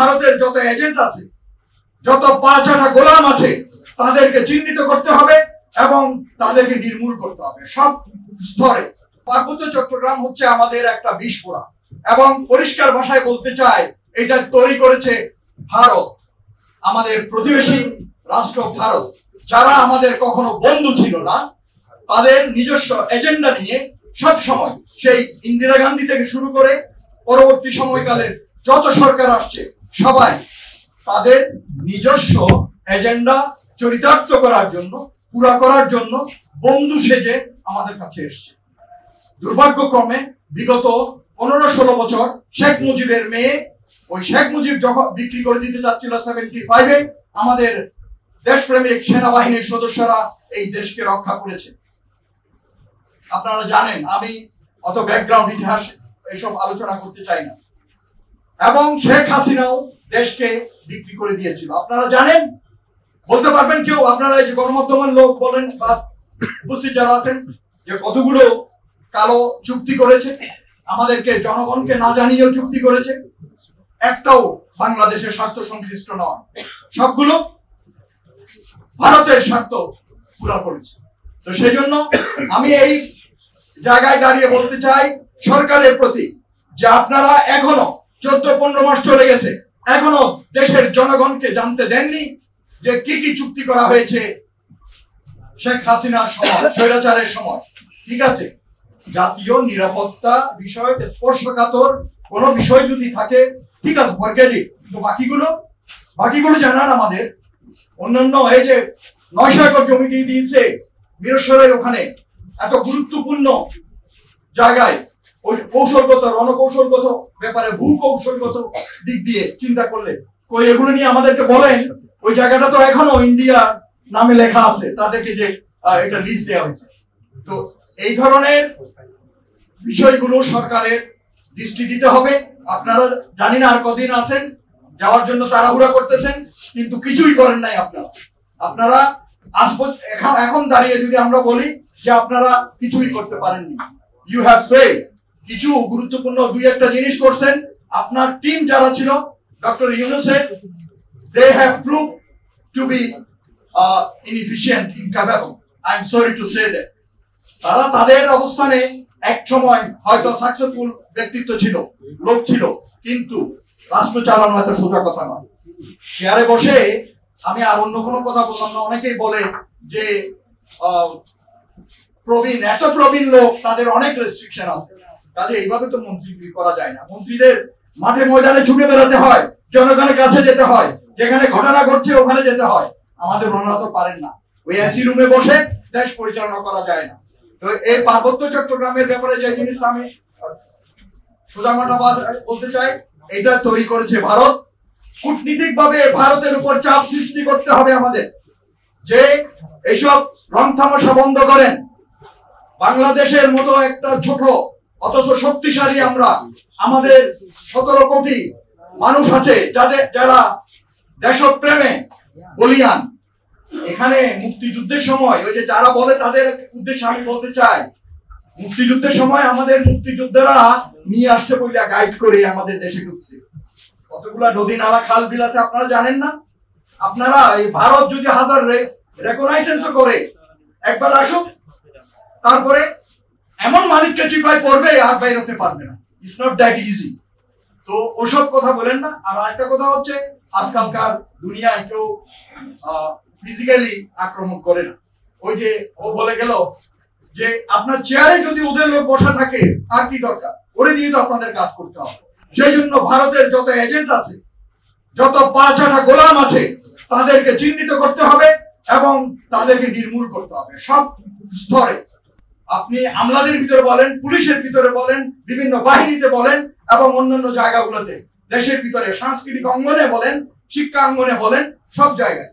ভারতের যত এজেন্ট আছে, যত পাঁচটা গোলাম আছে, তাদেরকে চিহ্নিত করতে হবে এবং তাদেরকে নির্মূল করতে হবে সব স্তরে। পার্বত্য চট্টগ্রাম হচ্ছে আমাদের একটা বিস্ফোরণ, এবং পরিষ্কার ভাষায় বলতে চাই, এটা তৈরি করেছে ভারত, আমাদের প্রতিবেশী রাষ্ট্র ভারত, যারা আমাদের কখনো বন্ধু ছিল না। তাদের নিজস্ব এজেন্ডা নিয়ে সব সময়, সেই ইন্দিরা গান্ধী থেকে শুরু করে পরবর্তী সময়কালের যত সরকার আসছে, সবাই তাদের নিজস্ব এজেন্ডা চরিতার্থ করার জন্য, পুরা করার জন্য বন্ধু সেজে আমাদের কাছে এসছে। দুর্ভাগ্যক্রমে বিগত 15-16 বছর শেখ মুজিবের মেয়ে, ওই শেখ মুজিব যখন বিক্রি করে দিতে যাচ্ছিল 75-এ, আমাদের দেশপ্রেমিক সেনাবাহিনীর সদস্যরা এই দেশকে রক্ষা করেছে। আপনারা জানেন, আমি অত ব্যাকগ্রাউন্ড ইতিহাস এইসব আলোচনা করতে চাই না। এবং শেখ হাসিনাও দেশকে বিক্রি করে দিয়েছিল, আপনারা জানেন। বলতে পারবেন কেউ? আপনারা এই যে গণমাধ্যমের লোক বলেন বা উপস্থিত যারা আছেন, যে কতগুলো কালো চুক্তি করেছে, আমাদেরকে জনগণকে না জানিয়েও চুক্তি করেছে, একটাও বাংলাদেশের স্বার্থ সংশ্লিষ্ট নয়, সবগুলো ভারতের স্বার্থ পুরা করেছে। তো সেই জন্য আমি এই জায়গায় দাঁড়িয়ে বলতে চাই সরকারের প্রতি, যে আপনারা এখনো 14-15 মাস চলে গেছে, এখনো দেশের জনগণকে জানতে দেননি যে কি কি চুক্তি করা হয়েছে শেখ হাসিনার সময়, স্বৈরাচারের সময়। ঠিক আছে, জাতীয় নিরাপত্তা বিষয়ক স্পর্শকাতর কোন বিষয় যদি থাকে, ঠিক আছে, ফরগেট। তো বাকিগুলো জানান আমাদের। অন্যান্য এই যে 900 একর জমি দিয়ে দিয়েছে মিরসরাইয়ের ওখানে, এত গুরুত্বপূর্ণ জায়গায়, ওই কৌশলগত, রণকৌশলগত ব্যাপারে, ভূকৌশলগত দিক দিয়ে চিন্তা করলে কই এগুলো নিয়ে আমাদেরকে বলেন। ওই জায়গাটা তো এখনো ইন্ডিয়া নামে লেখা আছে, তাদেরকে যে এটা লিস্ট দেওয়া হয়েছে। তো এই ধরনের বিষয়গুলো সরকারের দৃষ্টি দিতে হবে। আপনারা জানি না আর কদিন আছেন, যাওয়ার জন্য তাড়াহুড়া করতেছেন, কিন্তু কিছুই করেন নাই আপনারা এখন দাঁড়িয়ে যদি আমরা বলি যে আপনারা কিছুই করতে পারেননি, ইউ হ্যাভ ফেইলড। কিছু গুরুত্বপূর্ণ 2-1টা জিনিস করছেন। আপনার টিম যারা ছিল, doctor ইউনূসের, they have proved to be inefficient, incapable. I am sorry to say that. তারা তাদের অবস্থানে এক সময় হয়তো সাকসেসফুল ব্যক্তিত্ব ছিল, লোক ছিল, কিন্তু রাষ্ট্র চালানো এত সোজা কথা নয়। চেয়ারে বসে আমি আর অন্য কোনো কথা বললাম না। অনেকেই বলে যে এত প্রবীণ লোক, তাদের অনেক রেস্ট্রিকশন আছে, কাজে এইভাবে তো মন্ত্রীগিরি করা যায় না। মন্ত্রীদের মাঠে ময়দানে ছুটে বেড়াতে হয়, জনগণের কাছে যেতে হয়, যেখানে ঘটনা ঘটছে ওখানে যেতে হয়। আমাদের ওনারা তো পারেন না, ওই এসি রুমে বসে দেশ পরিচালনা করা যায় না। তো এই পার্বত্য চট্টগ্রামের ব্যাপারে যে জিনিসটা আমি সোজামাটা বলতে চাই, এটা তৈরি করেছে ভারত। কূটনীতিক ভাবে ভারতের উপর চাপ সৃষ্টি করতে হবে আমাদের, যে এইসব রং তামাশা বন্ধ করেন। বাংলাদেশের মতো একটা ছোট অথচ শক্তিশালী আমরা, আমাদের 17 কোটি মানুষ আছে যারা দেশপ্রেমে বলিয়ান। এখানে মুক্তিযুদ্ধের সময়, ওই যে যারা বলে তাদের উদ্দেশ্যে আমি বলতে চাই, মুক্তিযুদ্ধের সময় আমাদের মুক্তিযোদ্ধারা নিয়ে আসছে বইলা গাইড করে আমাদের দেশে ঢুকছে। কতগুলা নদী নালা খাল বিল আছে আপনারা জানেন না? আপনারা এই ভারত যদি হাজার রেকগনাইজেন্স করে, একবার আসুক, তারপরে এমন মালিককে চিপায় পড়বে আর বাইরে হতে পারবে না। It's not that easy. তো ওসব কথা বলেন না। আর একটা কথা হচ্ছে, আজকালকার দুনিয়ায় কেউ ফিজিক্যালি আক্রমণ করে না। ওই যে ও বলে গেল যে আপনার চেয়ারে যদি ওদের লোক বসা থাকে, আর কি দরকার, ওরে দিয়ে তো আপনাদের কাজ করতে হবে। সেই জন্য ভারতের যত এজেন্ট আছে, যত পাঁচটা গোলাম আছে, তাদেরকে চিহ্নিত করতে হবে এবং তাদেরকে নির্মূল করতে হবে সব স্তরে। আপনি আমলাদের ভিতরে বলেন, পুলিশের ভিতরে বলেন, বিভিন্ন বাহিনীতে বলেন, এবং অন্যান্য জায়গাগুলোতে, দেশের ভিতরে সাংস্কৃতিক অঙ্গনে বলেন, শিক্ষা অঙ্গনে বলেন, সব জায়গায়